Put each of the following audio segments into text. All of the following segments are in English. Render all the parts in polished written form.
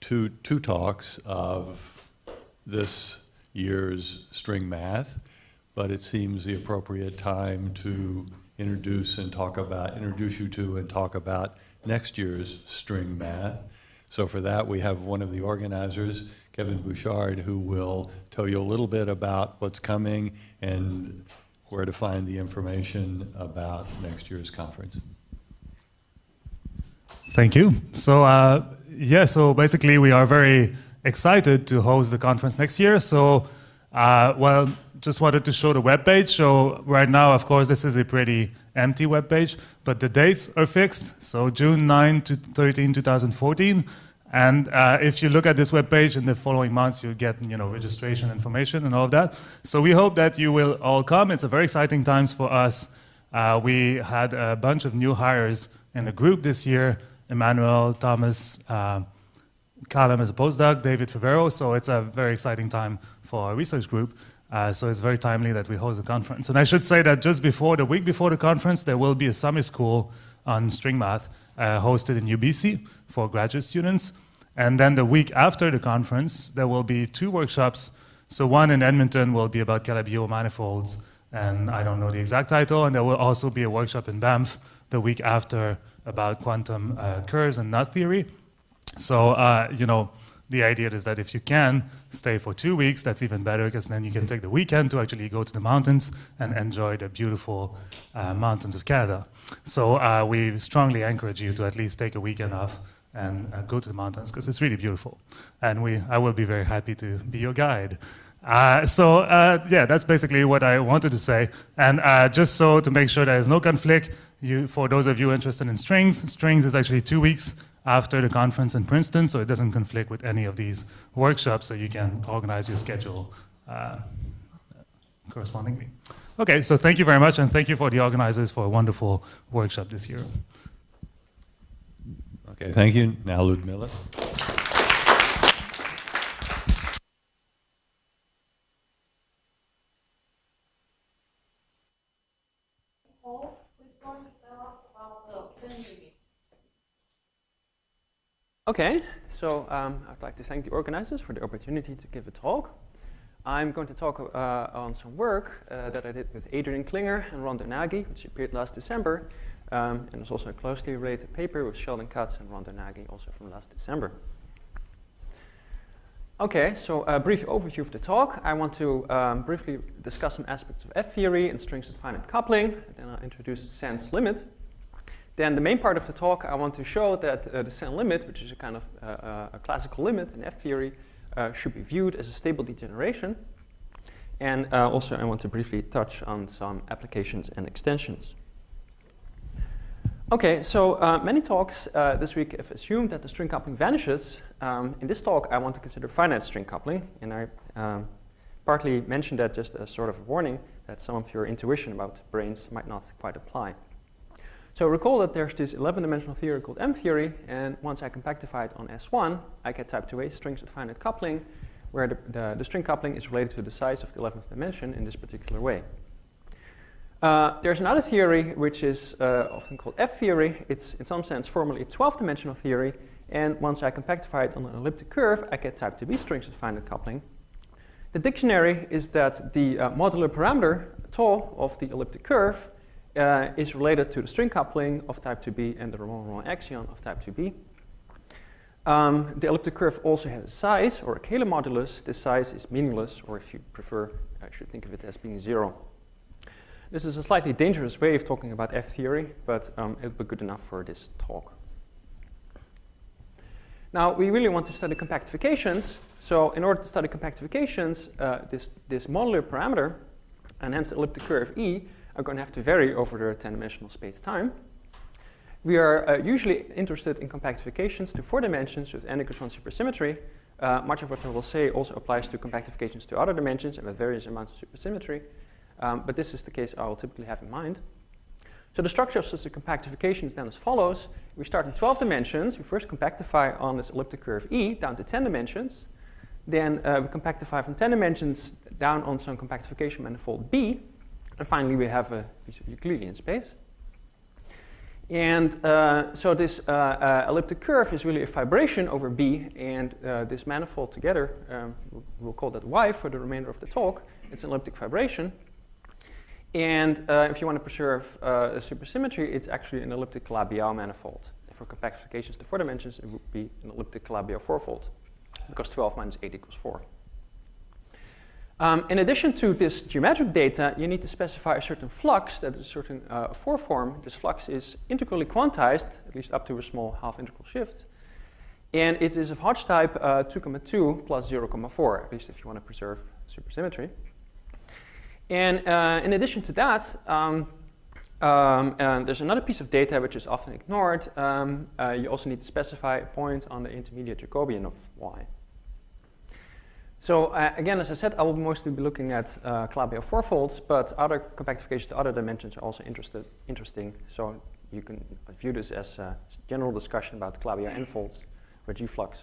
two talks of this year's string math, but it seems the appropriate time to introduce you to and talk about next year's string math. So for that, we have one of the organizers, Kevin Bouchard, who will tell you a little bit about what's coming and where to find the information about next year's conference. Thank you. So so basically we are very excited to host the conference next year. So just wanted to show the webpage. So right now, of course, this is a pretty empty webpage, but the dates are fixed. So June 9 to 13, 2014. And if you look at this webpage in the following months, you'll get registration information and all of that. So we hope that you will all come. It's a very exciting times for us. We had a bunch of new hires in the group this year. Emmanuel, Thomas, Callum as a postdoc, David Favero. So it's a very exciting time for our research group. So it's very timely that we host the conference. And I should say that just before, the week before the conference, there will be a summer school on string math hosted in UBC for graduate students. And then the week after the conference, there will be 2 workshops. So one in Edmonton will be about Calabi-Yau manifolds, and I don't know the exact title. And there will also be a workshop in Banff the week after about quantum curves and knot theory. So, the idea is that if you can stay for 2 weeks, that's even better, because then you can take the weekend to actually go to the mountains and enjoy the beautiful mountains of Canada. So we strongly encourage you to at least take a weekend off and go to the mountains, because it's really beautiful. And I will be very happy to be your guide. That's basically what I wanted to say. And just so to make sure there is no conflict, for those of you interested in strings is actually 2 weeks after the conference in Princeton, so it doesn't conflict with any of these workshops, so you can organize your schedule correspondingly. Okay, so thank you very much, and thank you for the organizers for a wonderful workshop this year. Okay, thank you. Now Ludmilla. Okay, so I'd like to thank the organizers for the opportunity to give a talk. I'm going to talk on some work that I did with Adrian Klinger and Ron Donaghy, which appeared last December. And there's also a closely related paper with Sheldon Katz and Ron Donaghy, also from last December. Okay, so a brief overview of the talk. I want to briefly discuss some aspects of F-theory and strings with finite coupling. Then I'll introduce the sense limit. Then the main part of the talk, I want to show that the Sen limit, which is a kind of a classical limit in F-theory, should be viewed as a stable degeneration. And also I want to briefly touch on some applications and extensions. Okay, so many talks this week have assumed that the string coupling vanishes. In this talk, I want to consider finite string coupling. And I partly mentioned that just as sort of a warning that some of your intuition about brains might not quite apply. So recall that there's this 11-dimensional theory called M-theory, and once I compactify it on S1, I get type 2a strings with finite coupling, where the string coupling is related to the size of the 11th dimension in this particular way. There's another theory which is often called F-theory. It's in some sense formally a 12-dimensional theory, and once I compactify it on an elliptic curve, I get type 2b strings with finite coupling. The dictionary is that the modular parameter tau of the elliptic curve is related to the string coupling of type 2b and the Ramon-Ramon axion of type 2b. The elliptic curve also has a size, or a Kähler modulus. This size is meaningless, or if you prefer, I should think of it as being 0. This is a slightly dangerous way of talking about F-theory, but it'll be good enough for this talk. Now, we really want to study compactifications. So in order to study compactifications, this modular parameter, and hence the elliptic curve E, are going to have to vary over the 10-dimensional space-time. We are usually interested in compactifications to 4 dimensions with n equals 1 supersymmetry. Much of what I will say also applies to compactifications to other dimensions and with various amounts of supersymmetry. But this is the case I will typically have in mind. So the structure of such a compactification is then as follows. We start in 12 dimensions. We first compactify on this elliptic curve E down to 10 dimensions. Then we compactify from 10 dimensions down on some compactification manifold B. And finally, we have a Euclidean space. And so this elliptic curve is really a fibration over B, and this manifold together, we'll call that Y for the remainder of the talk. It's an elliptic fibration. And if you want to preserve a supersymmetry, it's actually an elliptic Calabi-Yau manifold. And for compactifications to 4 dimensions, it would be an elliptic Calabi-Yau fourfold, because 12 minus 8 equals 4. In addition to this geometric data, you need to specify a certain flux that is a certain four-form. This flux is integrally quantized, at least up to a small half-integral shift. And it is of Hodge type 2,2 plus 0,4, at least if you want to preserve supersymmetry. And in addition to that, there's another piece of data which is often ignored. You also need to specify a point on the intermediate Jacobian of Y. So again, as I said, I will mostly be looking at Calabi-Yau fourfolds, but other compactifications to other dimensions are also interesting. So you can view this as a general discussion about Calabi-Yau n-folds or G-flux.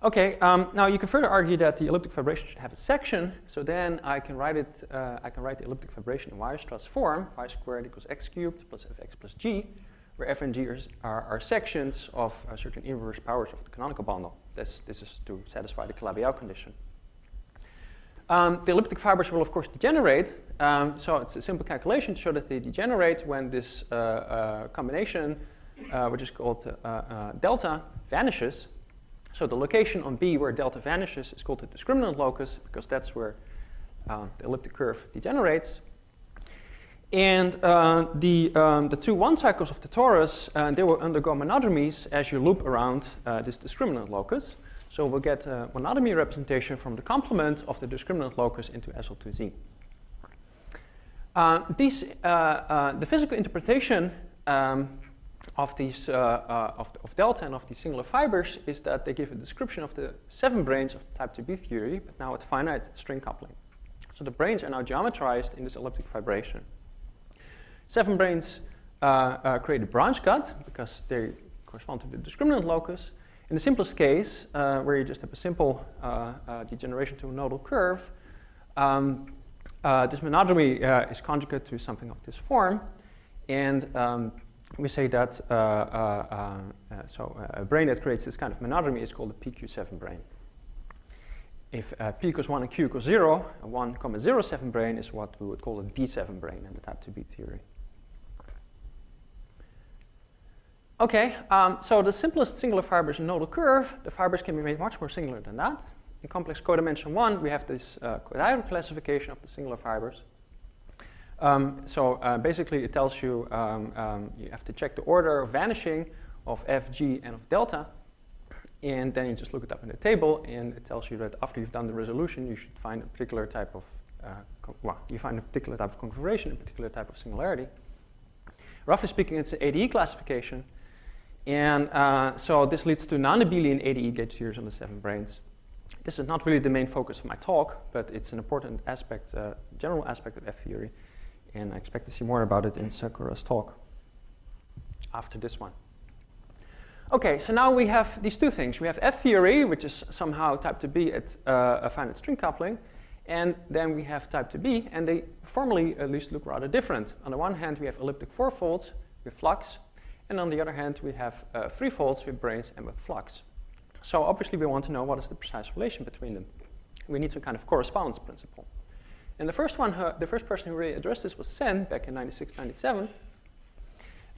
Okay, now you can further argue that the elliptic fibration should have a section. So then I can write it. I can write the elliptic fibration in Weierstrass form: y squared equals x cubed plus fx plus g, where f and g are sections of certain inverse powers of the canonical bundle. This is to satisfy the Calabi-Yau condition. The elliptic fibers will, of course, degenerate. So it's a simple calculation to show that they degenerate when this combination, which is called delta, vanishes. So the location on B where delta vanishes is called the discriminant locus, because that's where the elliptic curve degenerates. And the two one cycles of the torus, they will undergo monodromies as you loop around this discriminant locus. So we'll get a monodromy representation from the complement of the discriminant locus into SL2Z. The physical interpretation of these of delta and of these singular fibers is that they give a description of the 7 branes of type 2B theory, but now with finite string coupling. So the branes are now geometrized in this elliptic fibration. 7 branes create a branch cut because they correspond to the discriminant locus. In the simplest case, where you just have a simple degeneration to a nodal curve, this monodromy is conjugate to something of this form, and we say that a brane that creates this kind of monodromy is called a PQ7 brane. If P equals 1 and Q equals 0, a 1,07 brane is what we would call a D7 brane in the type 2B theory. Okay, so the simplest singular fiber is a nodal curve. The fibers can be made much more singular than that. In complex codimension 1, we have this codiagonal classification of the singular fibers. Basically, it tells you you have to check the order of vanishing of F, G, and of delta. And then you just look it up in the table, and it tells you that after you've done the resolution, you should find a particular type of, configuration, a particular type of singularity. Roughly speaking, it's an ADE classification. And so this leads to non-abelian ADE gauge series on the 7 branes. This is not really the main focus of my talk, but it's an important aspect, general aspect of F theory. And I expect to see more about it in Sakura's talk after this one. Okay, so now we have these two things. We have F theory, which is somehow type 2B at a finite string coupling. And then we have type 2B, and they formally at least look rather different. On the one hand, we have elliptic fourfolds with flux. And on the other hand, we have threefolds with branes and with flux. So obviously, we want to know what is the precise relation between them. We need some kind of correspondence principle. And the first person who really addressed this was Sen back in 96, 97.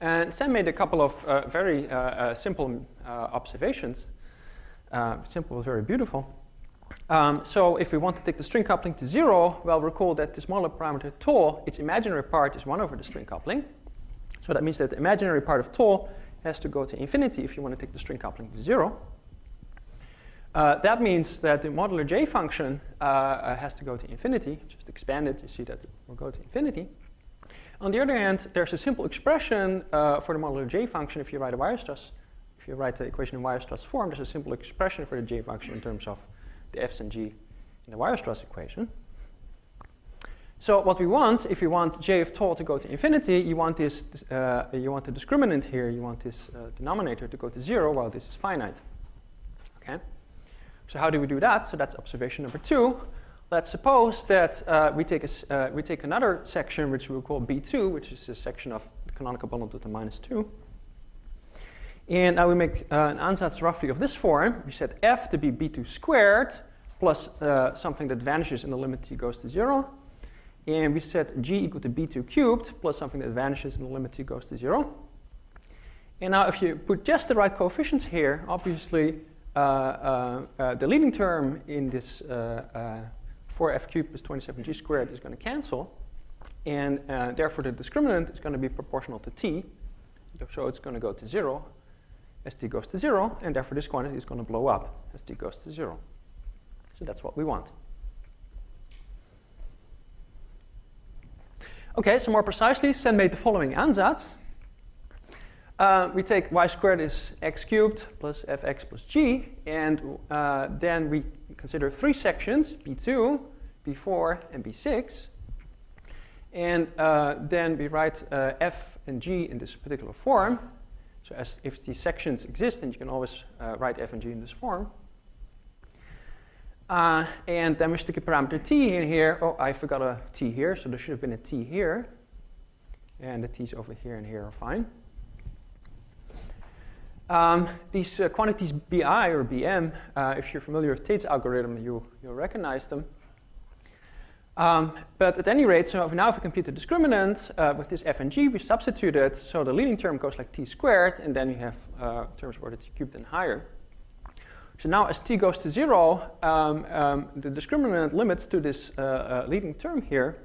And Sen made a couple of very simple observations. Simple was very beautiful. So if we want to take the string coupling to 0, well, recall that this modular parameter tau, its imaginary part is 1 over the string coupling. So that means that the imaginary part of tau has to go to infinity if you want to take the string coupling to 0. That means that the modular J function has to go to infinity. Just expand it, you see that it will go to infinity. On the other hand, there's a simple expression for the modular J function if you write the equation in Weierstrass form. There's a simple expression for the J function in terms of the F's and G in the Weierstrass equation. So what we want, if you want J of tau to go to infinity, you want this, you want the discriminant here, you want this denominator to go to 0 while this is finite. Okay. So how do we do that? So that's observation number 2. let's suppose that we take another section which we'll call B2, which is a section of the canonical bundle to the -2. And now we make an ansatz roughly of this form. We set f to be B2 squared plus something that vanishes in the limit t goes to 0. And we set g equal to B2 cubed plus something that vanishes in the limit t goes to 0. And now if you put just the right coefficients here, obviously the leading term in this 4f cubed plus 27g squared is going to cancel. And therefore the discriminant is going to be proportional to t. So it's going to go to 0 as t goes to 0. And therefore this quantity is going to blow up as t goes to 0. So that's what we want. Okay, so more precisely, Sen made the following ansatz. We take y squared is x cubed plus fx plus g, and then we consider 3 sections, b2, b4, and b6. And then we write f and g in this particular form. So as if these sections exist, then you can always write f and g in this form. And then we stick a parameter t in here. Oh, I forgot a t here, so there should have been a t here. And the t's over here and here are fine. These quantities bi or bm, if you're familiar with Tate's algorithm, you'll recognize them. But at any rate, so now if we compute the discriminant with this f and g, we substitute it. So the leading term goes like t squared, and then you have terms where it's cubed and higher. So now as t goes to 0, the discriminant limits to this leading term here.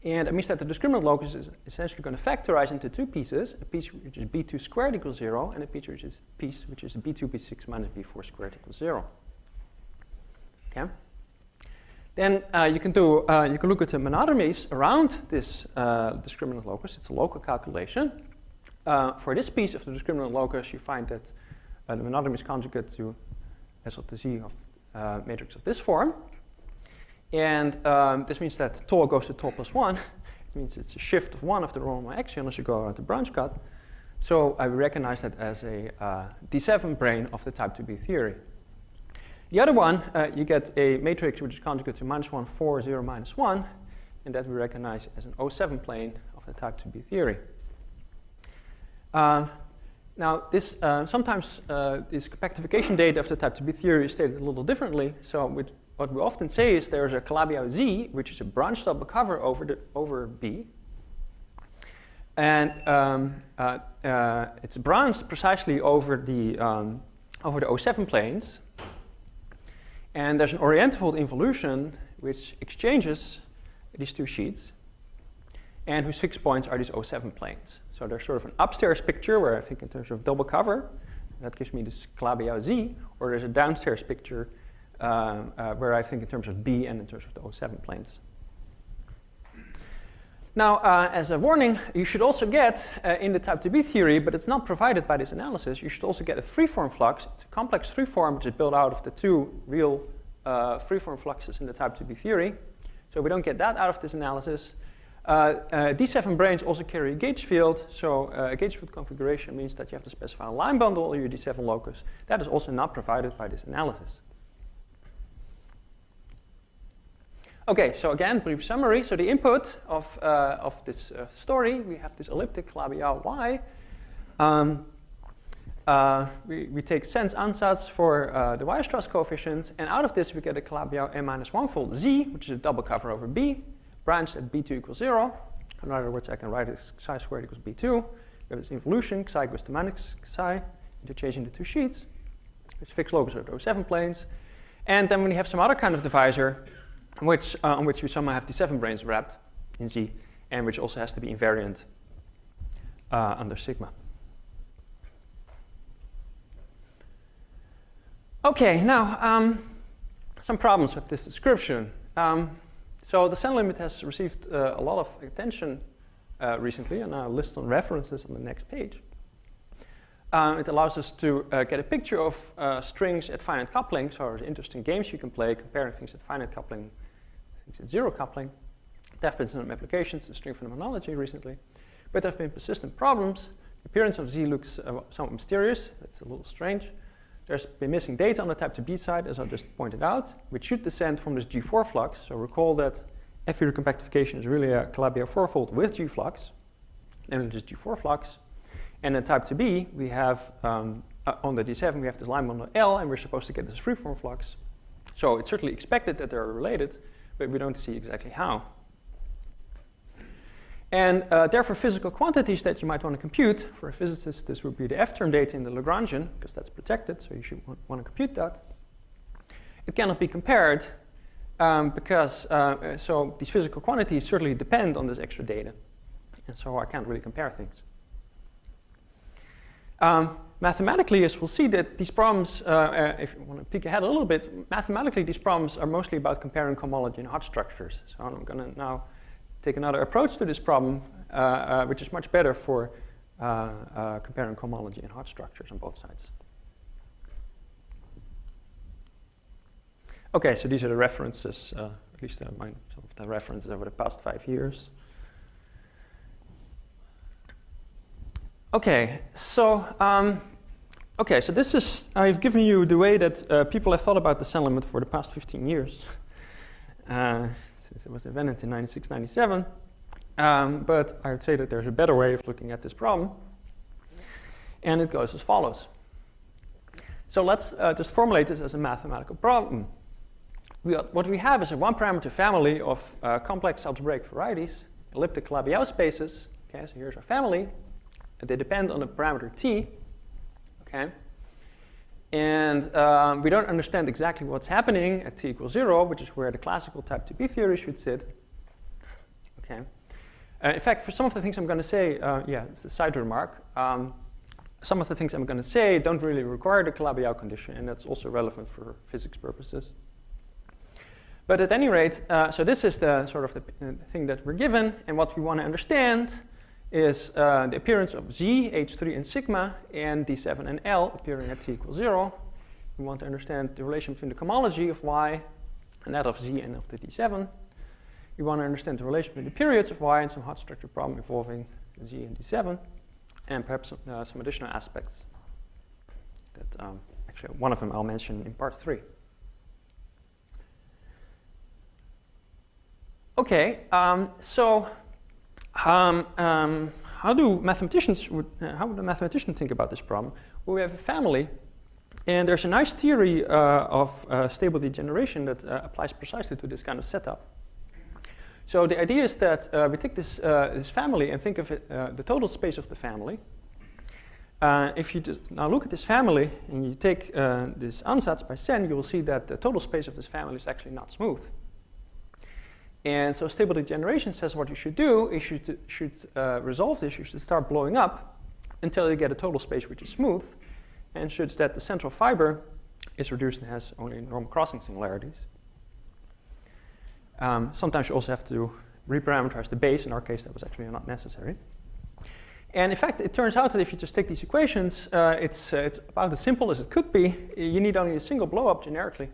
And it means that the discriminant locus is essentially going to factorize into 2 pieces, a piece which is b2 squared equals 0, and a piece which is b2, b6 minus b4 squared equals 0. Okay. Then you can look at the monodromies around this discriminant locus. It's a local calculation. For this piece of the discriminant locus, you find that the monodromy is conjugate to S of the Z of matrix of this form. And this means that tau goes to tau plus 1. It means it's a shift of 1 of the normal axion as you go around the branch cut. So I recognize that as a D7 brane of the type 2B theory. The other one, you get a matrix which is conjugate to -1, 4, 0, -1, and that we recognize as an O7 plane of the type 2B theory. Now, this sometimes this compactification data of the type 2B theory is stated a little differently. So what we often say is there's a Calabi-Yau Z, which is a branch double cover over B. And it's branched precisely over the O7 planes. And there's an orientifold involution which exchanges these 2 sheets and whose fixed points are these O7 planes. So there's sort of an upstairs picture where I think in terms of double cover, that gives me this Calabi-Yau Z, or there's a downstairs picture where I think in terms of B and in terms of the O7 planes. Now, as a warning, you should also get, in the type 2B theory, but it's not provided by this analysis, you should also get a freeform flux. It's a complex freeform which is built out of the 2 real freeform fluxes in the type 2B theory. So we don't get that out of this analysis. D7 branes also carry a gauge field, so a gauge field configuration means that you have to specify a line bundle in your D7 locus. That is also not provided by this analysis. Okay, so again, brief summary. So the input of this story, we have this elliptic Calabi-Yau Y. We take sense ansatz for the Weierstrass coefficients, and out of this we get a Calabi-Yau n-1-fold Z, which is a double cover over B, branched at B2 equals 0. In other words, I can write it as psi squared equals B2. We have this involution, psi goes to minus psi, interchanging the 2 sheets. It's fixed locus of those 7 planes. And then we have some other kind of divisor, on which we somehow have D7 branes wrapped in Z, and which also has to be invariant under sigma. Okay, now some problems with this description. So the Sen limit has received a lot of attention recently, and I'll list some references on the next page. It allows us to get a picture of strings at finite coupling, so there's interesting games you can play comparing things at finite coupling, things at 0 coupling. There have been some applications in string phenomenology recently, but there have been persistent problems. The appearance of Z looks somewhat mysterious. That's a little strange. there's been missing data on the type 2b side, as I just pointed out, which should descend from this G4 flux. So recall that F-theory compactification is really a Calabi-Yau fourfold with G flux, namely this G4 flux. And in type 2b, we have, on the D7, we have this line bundle L, and we're supposed to get this freeform flux. So it's certainly expected that they're related, but we don't see exactly how. And therefore, physical quantities that you might want to compute, for a physicist, this would be the F-term data in the Lagrangian, because that's protected, so you should want to compute that. It cannot be compared, because so these physical quantities certainly depend on this extra data. And so I can't really compare things. Mathematically, as we'll see that these problems, if you want to peek ahead a little bit, mathematically these problems are mostly about comparing homology and Hodge structures. So I'm going to now take another approach to this problem, which is much better for comparing homology and Hodge structures on both sides. Okay, so these are the references, at least some of the references over the past 5 years. Okay, so this is, I've given you the way that people have thought about the Sen limit for the past 15 years. Since it was invented in 96, 97. But I would say that there's a better way of looking at this problem. And it goes as follows. So let's just formulate this as a mathematical problem. What we have is a one-parameter family of complex algebraic varieties, elliptic Calabi-Yau spaces. Okay, so here's our family. They depend on the parameter t. Okay, and we don't understand exactly what's happening at t equals 0, which is where the classical type 2b theory should sit. Okay. In fact, for some of the things I'm going to say, it's a side remark. Some of the things I'm going to say don't really require the Calabi-Yau condition, and that's also relevant for physics purposes. But at any rate, so this is the sort of the thing that we're given, and what we want to understand is the appearance of Z, H3, and sigma, and D7 and L appearing at t equals 0. We want to understand the relation between the homology of Y and that of Z and of the D7. We want to understand the relation between the periods of Y and some Hodge structure problem involving Z and D7, and perhaps some additional aspects that actually one of them I'll mention in part 3. Okay, how would a mathematician think about this problem? Well, we have a family, and there's a nice theory of stable degeneration that applies precisely to this kind of setup. So the idea is that we take this family and think of it, the total space of the family. If you just now look at this family and you take this ansatz by Sen, you will see that the total space of this family is actually not smooth. And so stable degeneration says what you should do is you should resolve this. You should start blowing up until you get a total space which is smooth, and such that the central fiber is reduced and has only normal crossing singularities. Sometimes you also have to reparameterize the base. In our case, that was actually not necessary. And in fact, it turns out that if you just take these equations, it's about as simple as it could be. You need only a single blow up generically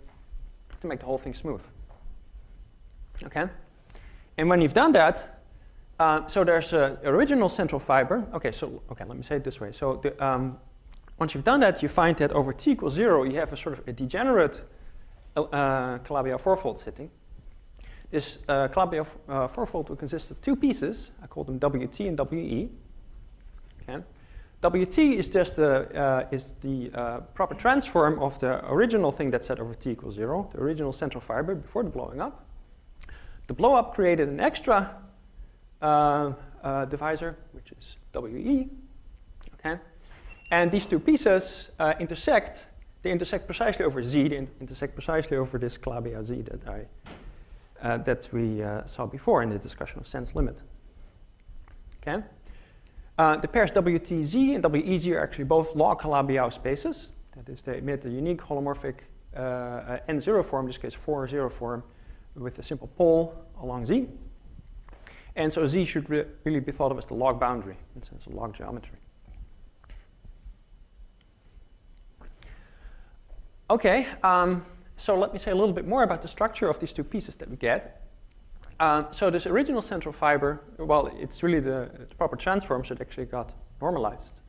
to make the whole thing smooth. Okay, and when you've done that, so there's an original central fiber. Okay, let me say it this way. So once you've done that, you find that over t equals 0, you have a sort of a degenerate Calabi-Yau fourfold sitting. This Calabi-Yau fourfold will consist of two pieces. I call them WT and WE. Okay. WT is just the proper transform of the original thing that said over t equals 0, the original central fiber before the blowing up. The blow up created an extra divisor, which is WE. Okay, and these two pieces intersect. They intersect precisely over Z. They intersect precisely over this Calabi-Yau Z that we saw before in the discussion of Sen's limit. Okay, the pairs WTZ and WEZ are actually both log Calabi-Yau spaces. That is, they emit a unique holomorphic N0 form, in this case 4-0 form, with a simple pole along Z. And so Z should really be thought of as the log boundary, in the sense of log geometry. Okay, so let me say a little bit more about the structure of these two pieces that we get. So this original central fiber, well, it's really the proper transform, so it actually got normalized.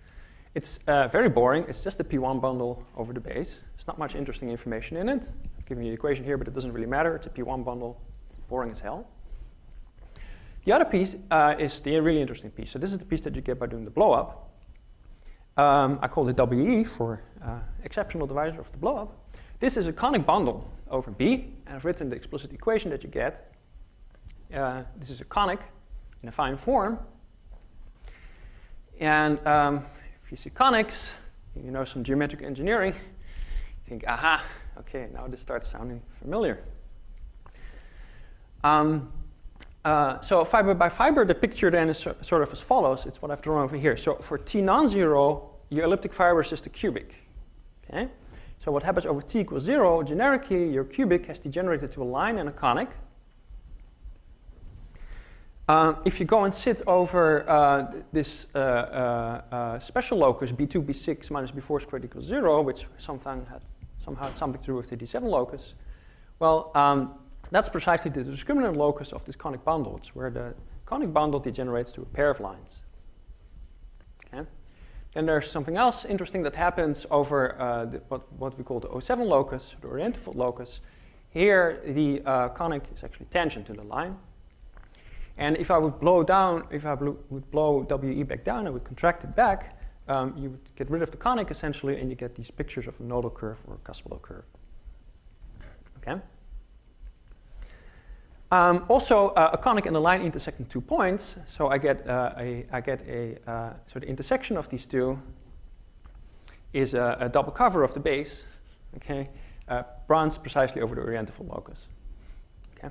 It's very boring. It's just a P1 bundle over the base. There's not much interesting information in it. I've given you the equation here, but it doesn't really matter. It's a P1 bundle, boring as hell. The other piece is the really interesting piece. So this is the piece that you get by doing the blow-up. I call it WE for exceptional divisor of the blow-up. This is a conic bundle over B, and I've written the explicit equation that you get. This is a conic in a fine form. And if you see conics, you know some geometric engineering, you think, aha, okay, now this starts sounding familiar. So fiber by fiber, the picture then is sort of as follows. It's what I've drawn over here. So for T non-zero, your elliptic fiber is just a cubic. Okay? So what happens over T equals 0, generically, your cubic has degenerated to a line and a conic. If you go and sit over this special locus, B2, B6 minus B4 squared equals 0, which somehow had something to do with the D7 locus, well, that's precisely the discriminant locus of this conic bundle. It's where the conic bundle degenerates to a pair of lines. Okay? And there's something else interesting that happens over what we call the O7 locus, the orientable locus. Here, the conic is actually tangent to the line. And if I would blow down, if I would blow WE back down, I would contract it back, you would get rid of the conic essentially, and you get these pictures of a nodal curve or a cuspidal curve. Okay? Also, a conic and a line intersecting 2 points. So I get so the intersection of these two is a double cover of the base, okay, runs precisely over the orientable locus. Okay.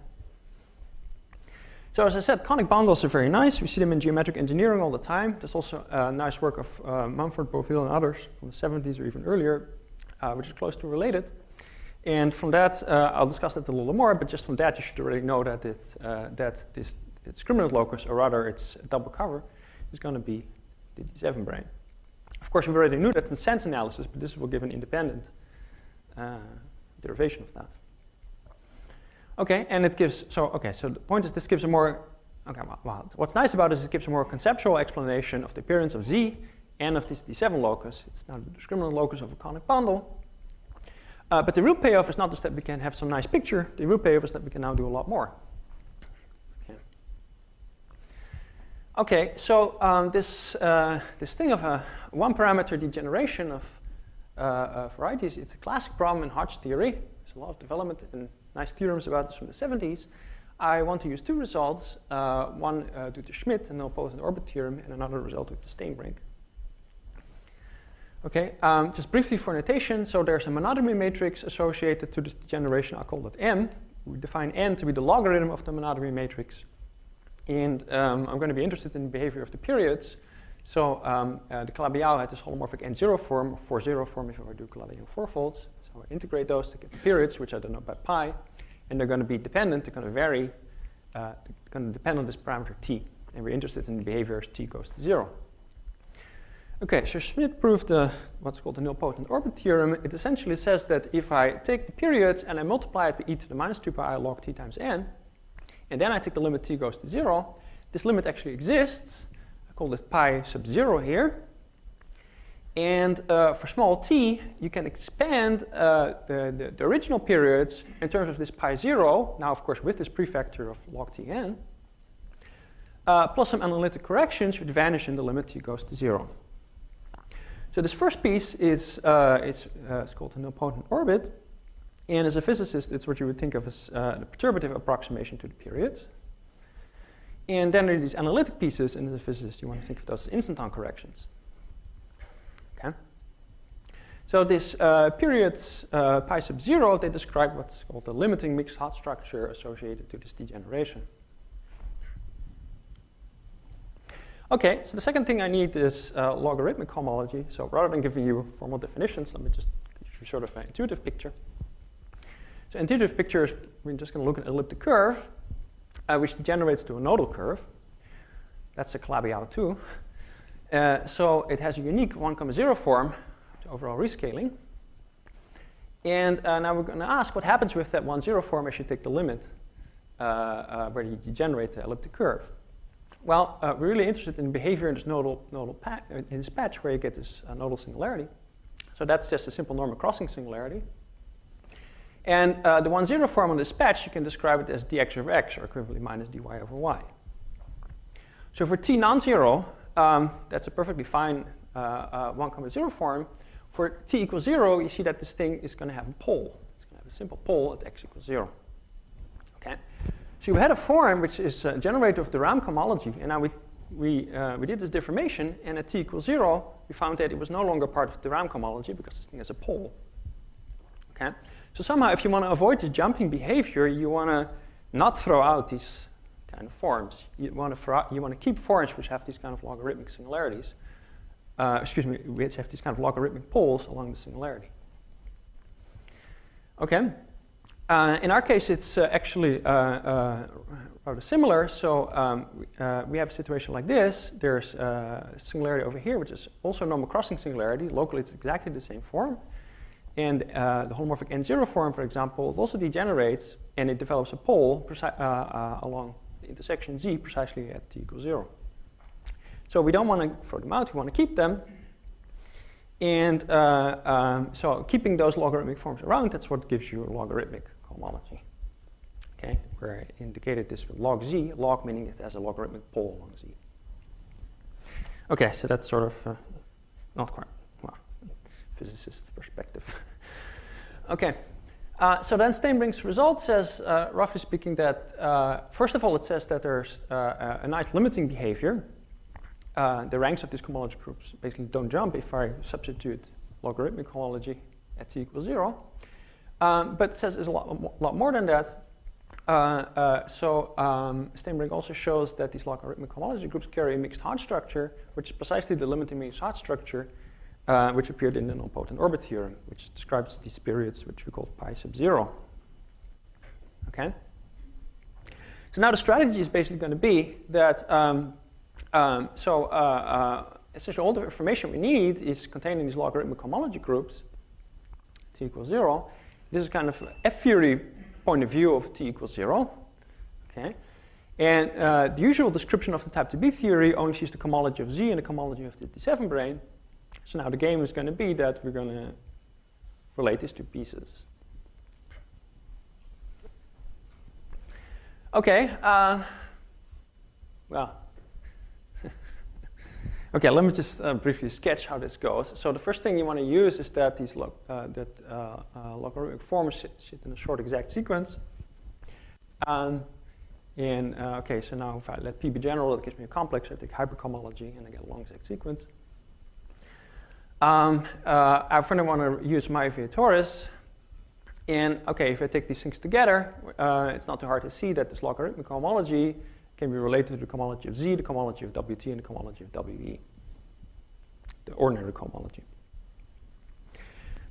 So as I said, conic bundles are very nice. We see them in geometric engineering all the time. There's also nice work of Mumford, Beauville, and others from the 70s or even earlier, which is close to related. And from that, I'll discuss that a little more, but just from that, you should already know that that this discriminant locus, or rather its double cover, is going to be the D7 brane. Of course, we already knew that in sense analysis, but this will give an independent derivation of that. Okay, and it gives, so the point is this gives a more, well, what's nice about it is it gives a more conceptual explanation of the appearance of Z and of this D7 locus. It's now the discriminant locus of a conic bundle. But the real payoff is not just that we can have some nice picture. The real payoff is that we can now do a lot more. Okay, so this thing of a one-parameter degeneration of varieties, it's a classic problem in Hodge theory. There's a lot of development and nice theorems about this from the 70s. I want to use two results, one due to Schmidt and nilpotent orbit theorem, and another result with the Steenbrink. Okay, just briefly for notation, so there's a monodromy matrix associated to this degeneration. I'll call it M. We define N to be the logarithm of the monodromy matrix. And I'm going to be interested in the behavior of the periods. So the Calabi-Yau had this holomorphic N0 form, or 4-0 form if I do Calabi-Yau fourfolds. So I integrate those to get the periods, which I denote by pi. And they're going to be dependent, they're going to vary, they're going to depend on this parameter t. And we're interested in the behavior as t goes to 0. Okay, so Schmidt proved what's called the nilpotent orbit theorem. It essentially says that if I take the periods and I multiply it by e to the minus 2 pi I log t times n, and then I take the limit t goes to 0, this limit actually exists. I call it pi sub 0 here. And for small t, you can expand the original periods in terms of this pi 0, now of course with this prefactor of log t n, plus some analytic corrections which vanish in the limit t goes to 0. So this first piece is it's called a nilpotent orbit. And as a physicist, it's what you would think of as the perturbative approximation to the periods. And then there are these analytic pieces, and as a physicist, you want to think of those as instanton corrections. Okay. So this periods pi sub 0, they describe what's called the limiting mixed hot structure associated to this degeneration. Okay, so the second thing I need is logarithmic homology. So rather than giving you formal definitions, let me just give you sort of an intuitive picture. So intuitive picture is we're just going to look at an elliptic curve, which degenerates to a nodal curve. That's a Calabi-Yau too. So it has a unique 1,0 form to overall rescaling. And now we're going to ask what happens with that 1,0 form as you take the limit where you degenerate the elliptic curve. Well, we're really interested in behavior in this in this patch where you get this nodal singularity. So that's just a simple normal crossing singularity. And the 1-0 form on this patch, you can describe it as dx over x, or equivalently minus dy over y. So for t non-zero, that's a perfectly fine 1, 0 form. For t equals 0, you see that this thing is going to have a pole. It's going to have a simple pole at x equals 0. Okay. So we had a form which is a generator of the Ramk homology, and now we did this deformation, and at t equals 0, we found that it was no longer part of the Ramk homology because this thing has a pole. Okay. So somehow, if you want to avoid this jumping behavior, you want to not throw out these kind of forms. You want to keep forms which have these kind of logarithmic singularities. Which have these kind of logarithmic poles along the singularity. Okay. In our case, it's actually rather similar. So we have a situation like this. There's a singularity over here, which is also a normal crossing singularity. Locally, it's exactly the same form. And the holomorphic N0 form, for example, it also degenerates, and it develops a pole along the intersection Z precisely at t equals 0. So we don't want to throw them out, we want to keep them. And so keeping those logarithmic forms around, that's what gives you a logarithmic homology. Okay, where I indicated this with log Z, log meaning it has a logarithmic pole along Z. Okay, so that's sort of not quite, well, physicist perspective. Okay, so then Steenbrink's result says, roughly speaking, that first of all, it says that there's a nice limiting behavior. The ranks of these homology groups basically don't jump if I substitute logarithmic homology at t equals 0. But it says it's a lot more than that. Steenbrink also shows that these logarithmic homology groups carry a mixed Hodge structure, which is precisely the limiting mixed Hodge structure which appeared in the nonpotent orbit theorem, which describes these periods which we call pi sub 0. Okay? So now the strategy is basically going to be that essentially all the information we need is contained in these logarithmic homology groups, t equals 0. This is kind of F-theory point of view of t equals 0. Okay? And the usual description of the type 2B theory only sees the homology of Z and the homology of the D7 brane. So now the game is going to be that we're going to relate these two pieces. Okay. Well. Okay, let me just briefly sketch how this goes. So the first thing you want to use is that these logarithmic forms sit in a short exact sequence. Okay, so now if I let P be general, it gives me a complex. I take hypercohomology and I get a long exact sequence. I finally want to use my Vietoris. And okay, if I take these things together, it's not too hard to see that this logarithmic homology can be related to the homology of Z, the homology of WT, and the homology of WE, the ordinary homology.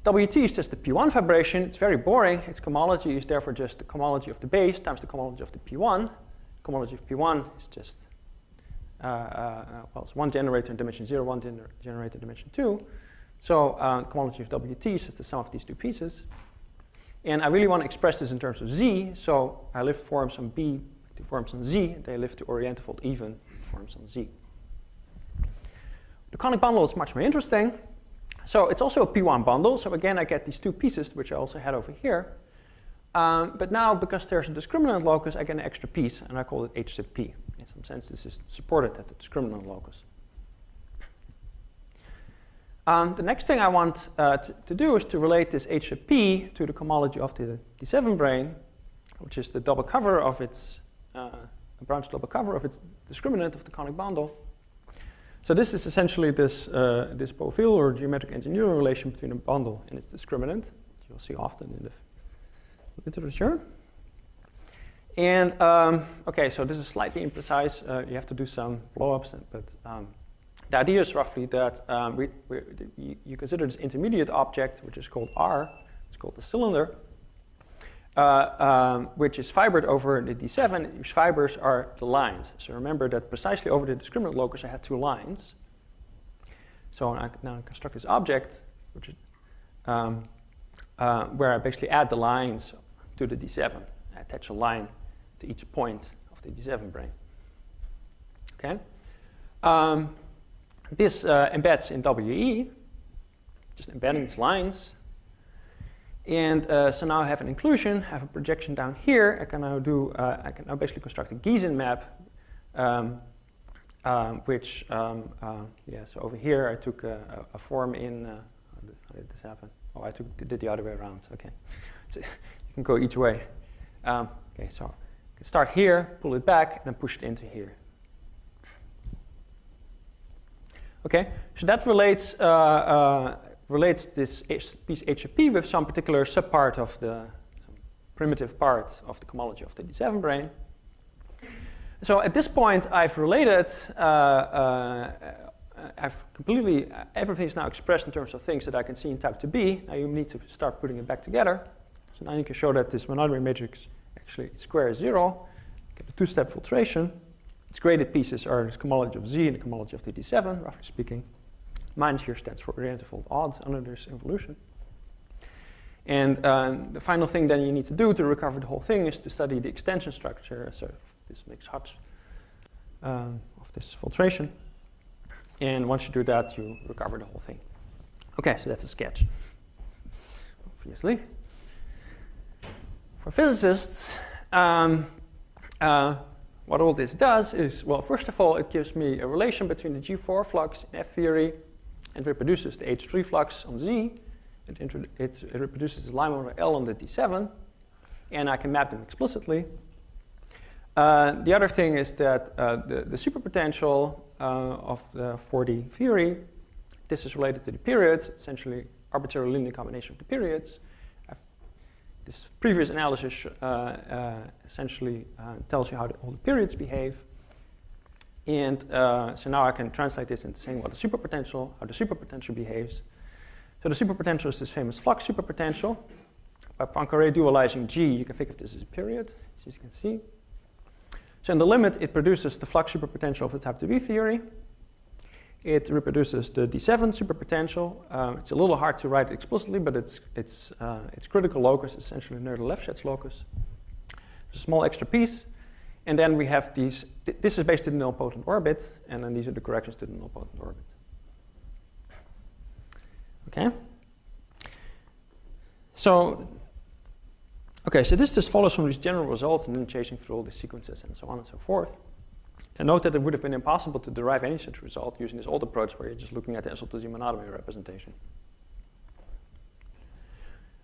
WT is just the P1 vibration. It's very boring. Its homology is therefore just the homology of the base times the homology of the P1. Homology of P1 is just, it's one generator in dimension 0, one generator in dimension 2. So the homology of WT is just the sum of these two pieces. And I really want to express this in terms of Z, so I lift forms on B to forms on Z, and they lift to orientifold even forms on Z. The conic bundle is much more interesting. So it's also a P1 bundle, so again I get these two pieces, which I also had over here. But now, because there's a discriminant locus, I get an extra piece, and I call it H sub P. In some sense, this is supported at the discriminant locus. The next thing I want to do is to relate this H sub P to the homology of the D7 brane, which is the double cover of its, a branch double cover of its discriminant of the conic bundle. So this is essentially this Beauville or geometric engineering relation between a bundle and its discriminant, which you'll see often in the literature. And okay, so this is slightly imprecise. You have to do some blow-ups, but the idea is roughly that you consider this intermediate object, which is called R. It's called the cylinder, which is fibered over the D7, whose fibers are the lines. So remember that precisely over the discriminant locus I had two lines. So now I construct this object, which is, where I basically add the lines to the D7. I attach a line to each point of the D7 brane. Okay. This embeds in WE, just embedding these lines. And so now I have an inclusion, I have a projection down here. I can now basically construct a Gießen map, so over here I took a form in, how did this happen? Oh, I did the other way around, okay. So you can go each way. Okay, so I can start here, pull it back, and then push it into here. Okay, so that relates this piece HAP with some particular subpart of some primitive part of the homology of the D7 brane. So at this point, I've related, everything is now expressed in terms of things that I can see in type 2B. Now you need to start putting it back together. So now you can show that this monodromy matrix, actually its square is 0. Get a two-step filtration. Its graded pieces are the homology of Z and the homology of the D7, roughly speaking. Minus here stands for orientable odd under this involution. And the final thing then you need to do to recover the whole thing is to study the extension structure, so this mixed Hutch of this filtration. And once you do that, you recover the whole thing. Okay, so that's a sketch, obviously. For physicists, what all this does is, well, first of all, it gives me a relation between the G4 flux in F theory and reproduces the H3 flux on Z. It reproduces the line over L on the D7, and I can map them explicitly. The other thing is that the superpotential for the theory, this is related to the periods, essentially arbitrary linear combination of the periods. This previous analysis essentially tells you how all the periods behave. And so now I can translate this into saying what the superpotential, how the superpotential behaves. So the superpotential is this famous flux superpotential. By Poincaré dualizing G, you can think of this as a period, as you can see. So in the limit, it produces the flux superpotential of the type 2B theory. It reproduces the D7 superpotential. It's a little hard to write explicitly, but its critical locus is essentially near the Lefschetz locus. There's a small extra piece. And then we have these, this is based in the nilpotent orbit, and then these are the corrections to the nilpotent orbit. Okay? So this just follows from these general results and then chasing through all the sequences and so on and so forth. And note that it would have been impossible to derive any such result using this old approach where you're just looking at the SL2Z monotomy representation.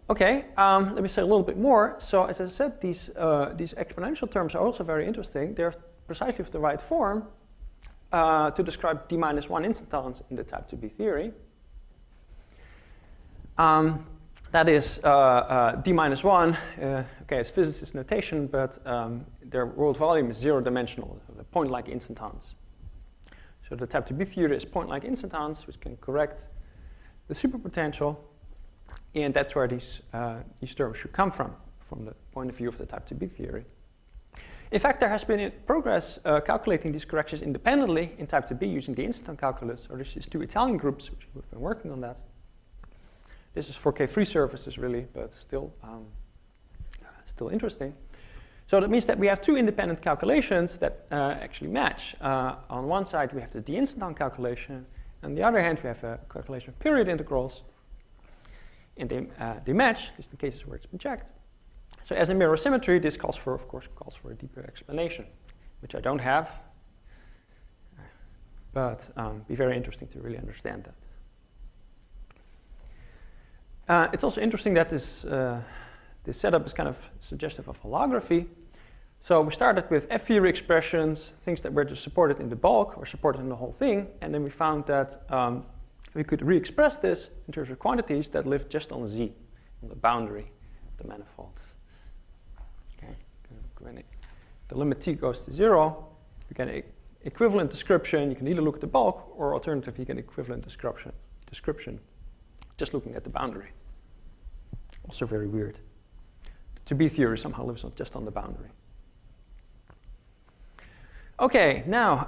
Okay, let me say a little bit more. So as I said, these exponential terms are also very interesting. They're precisely of the right form to describe d-1 instantons in the type 2B theory. That is d-1, okay, it's physicist notation, but their world volume is zero-dimensional, point-like instantons. So the type 2B theory is point-like instantons, which can correct the superpotential, and that's where these terms should come from the point of view of the type 2B theory. In fact, there has been progress calculating these corrections independently in type 2B using the instanton calculus, or these two Italian groups which have been working on that. This is for K-free surfaces, really, but still interesting. So that means that we have two independent calculations that actually match. On one side, we have the d-instanton calculation. On the other hand, we have a calculation of period integrals. And they match, at least in cases where it's been checked. So as a mirror symmetry, this calls for a deeper explanation, which I don't have. But be very interesting to really understand that. It's also interesting that this setup is kind of suggestive of holography. So we started with F-theory expressions, things that were just supported in the bulk or supported in the whole thing, and then we found that we could re-express this in terms of quantities that live just on Z, on the boundary of the manifold. Okay. When the limit t goes to 0, you get an equivalent description. You can either look at the bulk, or alternatively, you get an equivalent description just looking at the boundary. Also very weird. The 2B theory somehow lives just on the boundary. Okay, now,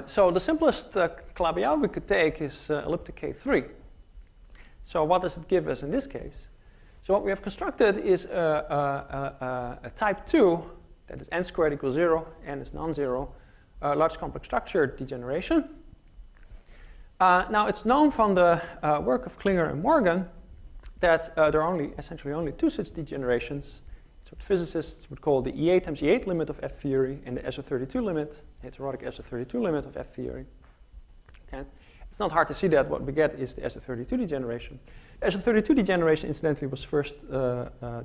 so the simplest Calabi-Yau we could take is elliptic K3. So what does it give us in this case? So what we have constructed is a type 2 that is n squared equals 0, n is non-zero, large complex structure degeneration. Now it's known from the work of Klinger and Morgan that there are essentially only two such degenerations. It's what physicists would call the E8 times E8 limit of F theory and the SO32 limit, heterotic SO32 limit of F theory. Okay. It's not hard to see that what we get is the SO32 degeneration. The SO32 degeneration, incidentally, was first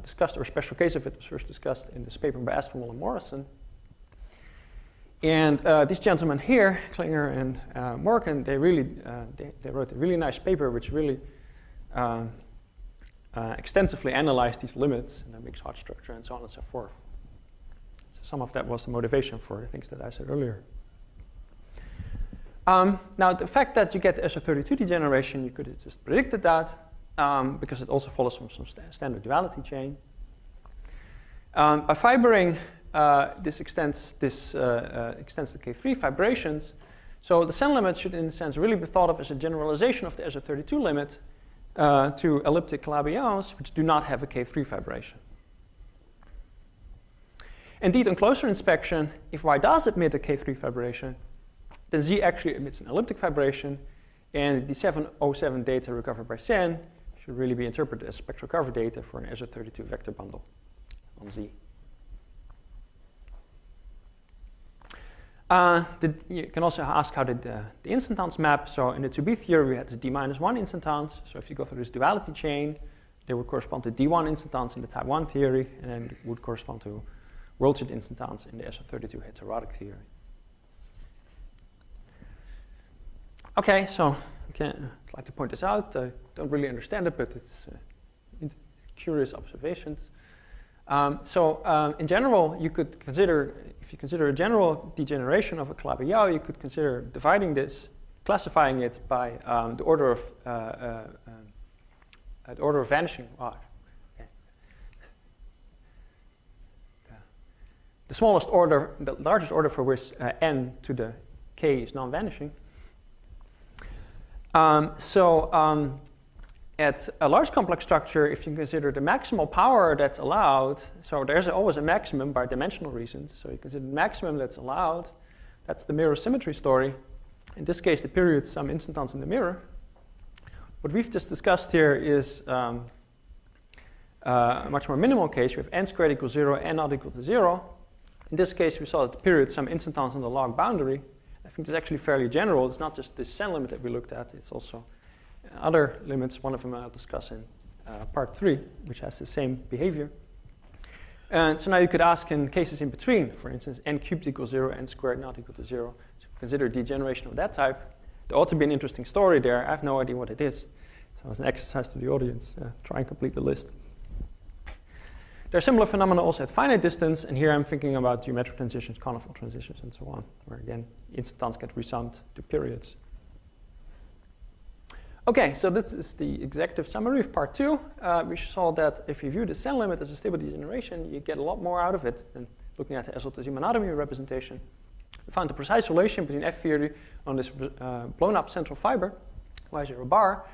discussed, or a special case of it was first discussed in this paper by Aspinwall and Morrison. And these gentlemen here, Klinger and Morgan, they wrote a really nice paper which really extensively analyzed these limits and the mixed Hodge structure and so on and so forth. So some of that was the motivation for the things that I said earlier. Now, the fact that you get the SO32 degeneration, you could have just predicted that because it also follows from some standard duality chain. By fibering, this extends to K3 fibrations. So the Sen limit should, in a sense, really be thought of as a generalization of the SO32 limit to elliptic Calabi-Yau's, which do not have a K3 fibration. Indeed, on closer inspection, if Y does admit a K3 fibration, then Z actually emits an elliptic fibration, and the 707 data recovered by Sen should really be interpreted as spectral cover data for an SO32 vector bundle on Z. You can also ask how did the instantons map. So in the 2B theory, we had this D-1 instantons. So if you go through this duality chain, they would correspond to D1 instantons in the type 1 theory, and then would correspond to worldsheet instantons in the SO32 heterotic theory. Okay, so I'd like to point this out. I don't really understand it, but it's curious observations. In general, you could consider, if you consider a general degeneration of a Calabi-Yau, you could consider dividing this, classifying it by the order of vanishing. Oh, okay. The smallest order, the largest order for which n to the k is non-vanishing. At a large complex structure, if you consider the maximal power that's allowed, so there's always a maximum by dimensional reasons. So you consider the maximum that's allowed. That's the mirror symmetry story. In this case, the period some instantons in the mirror. What we've just discussed here is a much more minimal case. We have n squared equals 0, n not equal to 0. In this case, we saw that the period some instantons on the log boundary. I think it's actually fairly general. It's not just the Sen limit that we looked at. It's also other limits. One of them I'll discuss in part 3, which has the same behavior. And so now you could ask in cases in between, for instance, n cubed equals 0, n squared not equal to 0. So consider degeneration of that type. There ought to be an interesting story there. I have no idea what it is. So as an exercise to the audience, try and complete the list. There are similar phenomena also at finite distance, and here I'm thinking about geometric transitions, conical transitions, and so on, where again, instantons get resummed to periods. Okay, so this is the executive summary of part 2. We saw that if you view the Sen limit as a stable degeneration, you get a lot more out of it than looking at the SL2Z monatomy representation. We found a precise relation between F theory on this blown up central fiber, Y0 bar,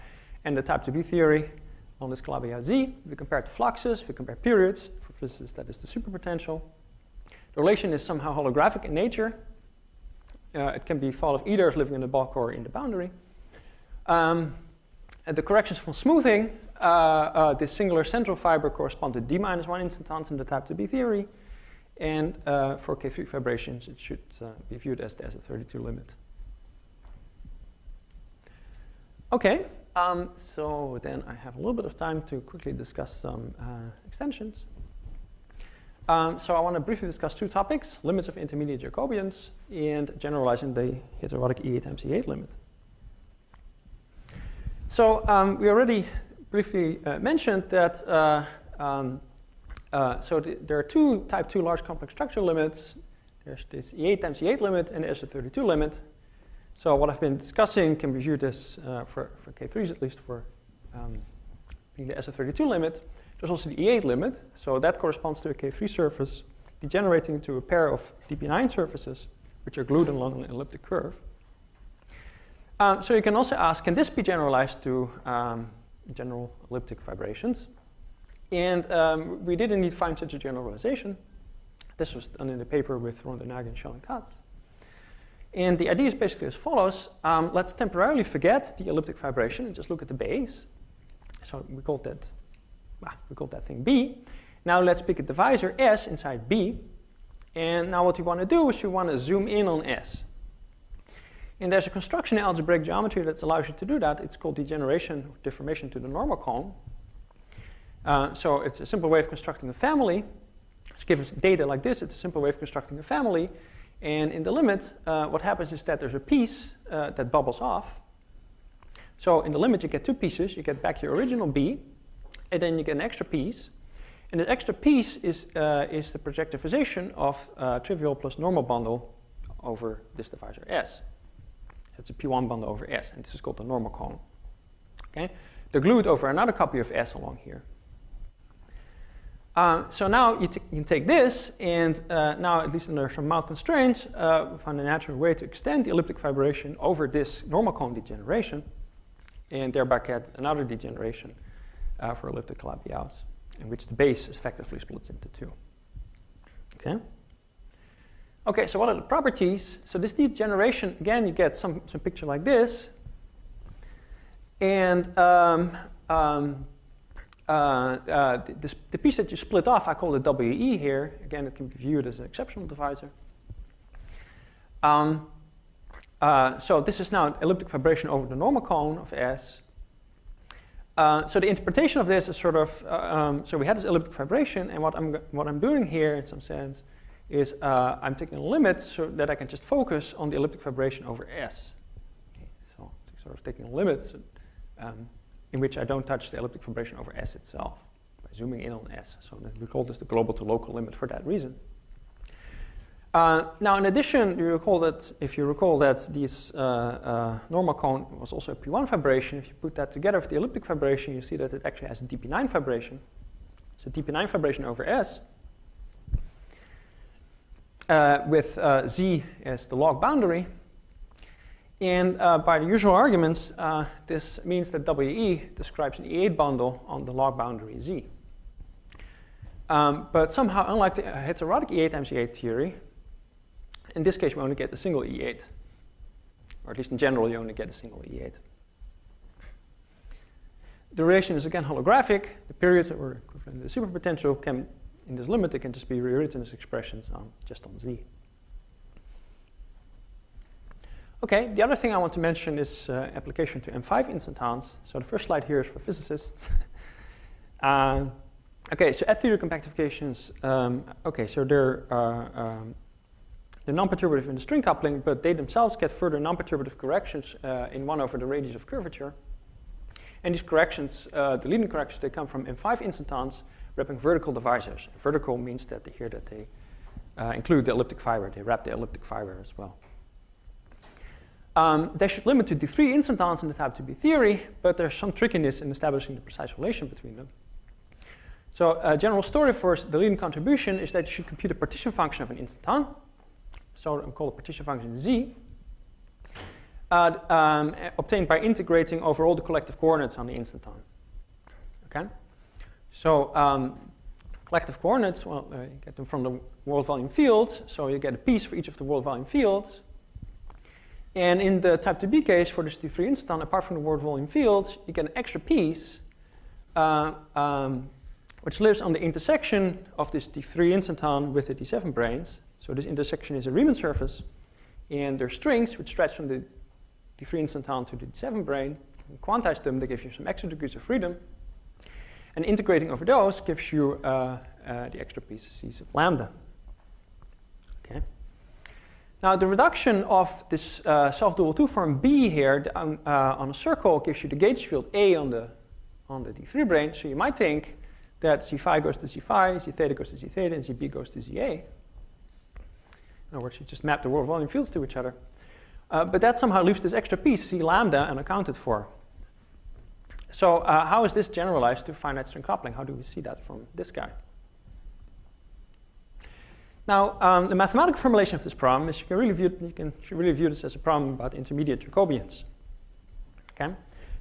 and the type 2B theory on this Calabi-Yau Z. We compared the fluxes, we compare periods. For physicists, that is the superpotential. The relation is somehow holographic in nature. It can be thought of either as living in the bulk or in the boundary. And the corrections from smoothing, this singular central fiber correspond to D-1 instantons in the type 2B theory. And for K3 fibrations, it should be viewed as the SO32 limit. Okay, so then I have a little bit of time to quickly discuss some extensions. So I want to briefly discuss two topics: limits of intermediate Jacobians and generalizing the heterotic E8 times E8 limit. So we already briefly mentioned that there are two type 2 large complex structure limits. There's this E8 times E8 limit and the SO32 limit. So what I've been discussing can be viewed as, for K3s at least, for being the SO32 limit. There's also the E8 limit. So that corresponds to a K3 surface degenerating into a pair of DP9 surfaces, which are glued along an elliptic curve. So you can also ask, can this be generalized to general elliptic fibrations? And we did indeed find such a generalization. This was done in the paper with Rondonaghi and Schell and Katz. And the idea is basically as follows. Let's temporarily forget the elliptic fibration and just look at the base. So we called that thing B. Now let's pick a divisor S inside B. And now what we want to do is we want to zoom in on S. And there's a construction in algebraic geometry that allows you to do that. It's called degeneration or deformation to the normal cone. So it's a simple way of constructing a family. Just give us data like this. It's a simple way of constructing a family. And in the limit, what happens is that there's a piece that bubbles off. So in the limit, you get two pieces. You get back your original B, and then you get an extra piece. And the extra piece is the projectivization of trivial plus normal bundle over this divisor S. It's a P1 bundle over S, and this is called the normal cone. Okay? They're glued over another copy of S along here. So now you can take this, and now, at least under some mild constraints, we find a natural way to extend the elliptic fibration over this normal cone degeneration, and thereby get another degeneration for elliptical labials, in which the base effectively splits into two. Okay? Okay, so what are the properties? So this degeneration, again, you get some picture like this. And the piece that you split off, I call it WE here. Again, it can be viewed as an exceptional divisor. So this is now elliptic fibration over the normal cone of S. So the interpretation of this is sort of, so we had this elliptic fibration, and what I'm doing here, in some sense, is I'm taking a limit so that I can just focus on the elliptic fibration over S. Okay, so sort of taking a limit in which I don't touch the elliptic fibration over S itself by zooming in on S. So we call this the global to local limit for that reason. Now, in addition, if you recall that this normal cone was also a P1 fibration, if you put that together with the elliptic fibration, you see that it actually has a dP9 fibration. It's a dP9 fibration over S, with Z as the log boundary. And by the usual arguments, this means that WE describes an E8 bundle on the log boundary Z. But somehow, unlike the heterotic E8 times E8 theory, in this case we only get a single E8. Or at least in general, you only get a single E8. The relation is again holographic. The periods that were equivalent to the superpotential can, in this limit, they can just be rewritten as expressions just on Z. Okay, the other thing I want to mention is application to M5 instantons. So the first slide here is for physicists. Okay, so at theory compactifications, okay, so they're non-perturbative in the string coupling, but they themselves get further non-perturbative corrections in 1 over the radius of curvature. And these corrections, the leading corrections, they come from M5 instantons wrapping vertical divisors. Vertical means that they include the elliptic fiber. They wrap the elliptic fiber as well. They should limit to D3 instantons in the type 2B theory, but there's some trickiness in establishing the precise relation between them. So a general story for the leading contribution is that you should compute a partition function of an instanton. So I'm called a partition function Z, obtained by integrating over all the collective coordinates on the instanton. Okay? So collective coordinates, well, you get them from the world volume fields. So you get a piece for each of the world volume fields. And in the type 2B case, for this D3 instanton, apart from the world volume fields, you get an extra piece which lives on the intersection of this D3 instanton with the D7 branes. So this intersection is a Riemann surface, and there are strings which stretch from the D3 instanton to the D7 brane. You quantize them, they give you some extra degrees of freedom. And integrating over those gives you the extra piece C sub lambda. Okay. Now the reduction of this self-dual two-form B here on a circle gives you the gauge field A on the D3 brane. So you might think that Z phi goes to Z phi, Z theta goes to Z theta, and Z B goes to Z A. In other words, you just map the world volume fields to each other. But that somehow leaves this extra piece, C lambda, unaccounted for. So how is this generalized to finite string coupling? How do we see that from this guy? Now, the mathematical formulation of this problem is you should really view this as a problem about intermediate Jacobians. Okay?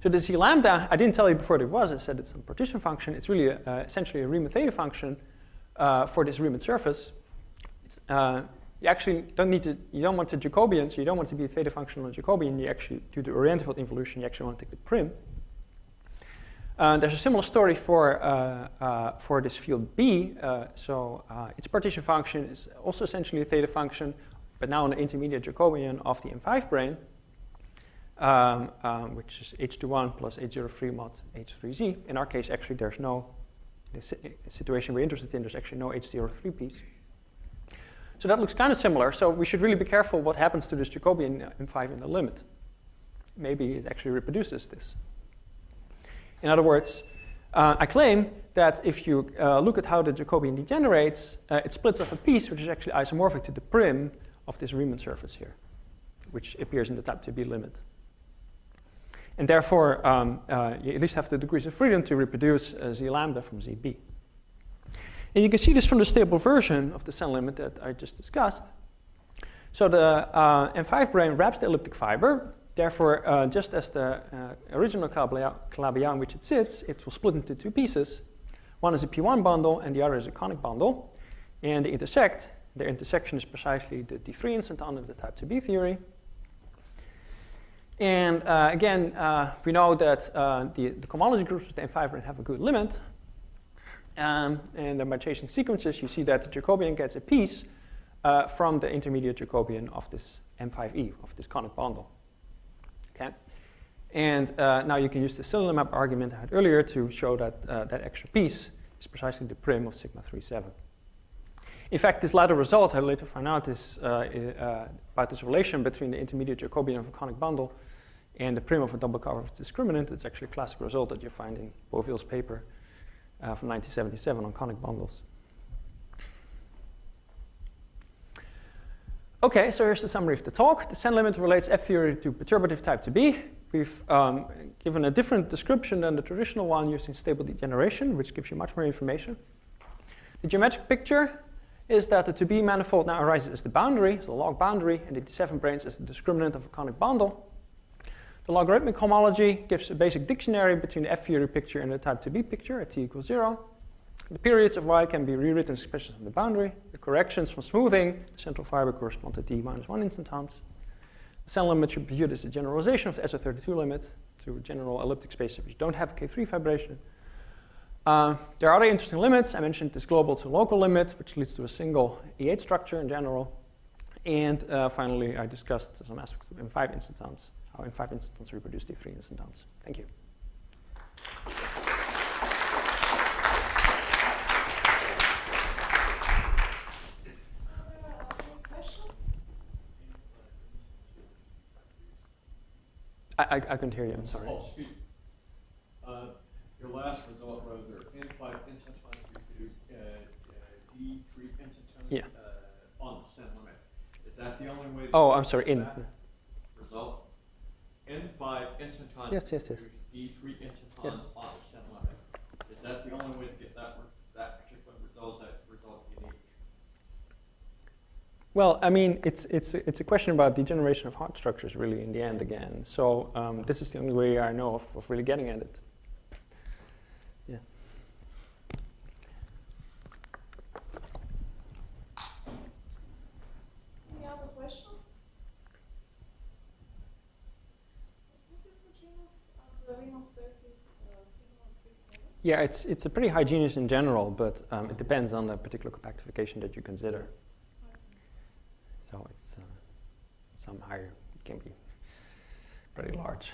So the Z lambda, I didn't tell you before it was. I said it's a partition function. It's really essentially a Riemann theta function for this Riemann surface. you actually don't need to, you don't want the Jacobian, so you don't want to be a theta function on a Jacobian. You actually do the Oriented involution. You actually want to take the prim. There's a similar story for this field B. Its partition function is also essentially a theta function, but now an intermediate Jacobian of the M5 brane, which is H21 plus H03 mod H3Z. In our case, actually, there's no, the situation we're interested in, there's actually no H03 piece. So that looks kind of similar. So we should really be careful what happens to this Jacobian M5 in the limit. Maybe it actually reproduces this. In other words, I claim that if you look at how the Jacobian degenerates, it splits off a piece which is actually isomorphic to the prim of this Riemann surface here, which appears in the type 2b limit. And therefore, you at least have the degrees of freedom to reproduce Z lambda from ZB. And you can see this from the stable version of the Sen limit that I just discussed. So the M5 brane wraps the elliptic fiber. Therefore, just as the original Calabi-Yau in which it sits, it will split into two pieces. One is a P1 bundle, and the other is a conic bundle. And they intersect. Their intersection is precisely the D3 instanton of the type 2b theory. And again, we know that the homology groups with the M5 brane have a good limit. And then by chasing sequences, you see that the Jacobian gets a piece from the intermediate Jacobian of this M5e, of this conic bundle. Okay? And now you can use the cylinder map argument I had earlier to show that that extra piece is precisely the prim of sigma 3,7. In fact, this latter result, I later find out, is about this relation between the intermediate Jacobian of a conic bundle and the prim of a double cover of discriminant. It's actually a classic result that you find in Beauville's paper from 1977 on conic bundles. Okay, so here's the summary of the talk. The Sen limit relates F theory to perturbative type 2b. We've given a different description than the traditional one using stable degeneration, which gives you much more information. The geometric picture is that the 2b manifold now arises as the boundary, so the log boundary, and the D7 branes as the discriminant of a conic bundle. The logarithmic homology gives a basic dictionary between the F theory picture and the type 2b picture at t equals 0. The periods of y can be rewritten as expressions on the boundary. The corrections from smoothing the central fiber correspond to d minus 1 instantons. The Sen limit should be viewed as a generalization of the SO32 limit to general elliptic spaces which don't have K3 vibration. There are other interesting limits. I mentioned this global to local limit, which leads to a single E8 structure in general. And finally, I discussed some aspects of M5 instantons, how M5 instantons reproduce D3 instantons. Thank you. I couldn't hear you, I'm sorry. Oh, excuse me. Your last result was there N5 instantons reproduce D3 instantons on the Sen limit. Is that the only way? Oh, I'm sorry, in. Result? N5 instantons Yes. D3 instantons on the Sen limit. Is that the only way to get that particular result, you need? Well, I mean, it's a question about degeneration of hard structures, really, in the end, again. So this is the only way I know of really getting at it. Yeah. Any other questions? What is the genus of the Riemann surface sigma 3,7? Yeah, it's a pretty high genus in general, but it depends on the particular compactification that you consider. So it's some higher, it can be pretty large.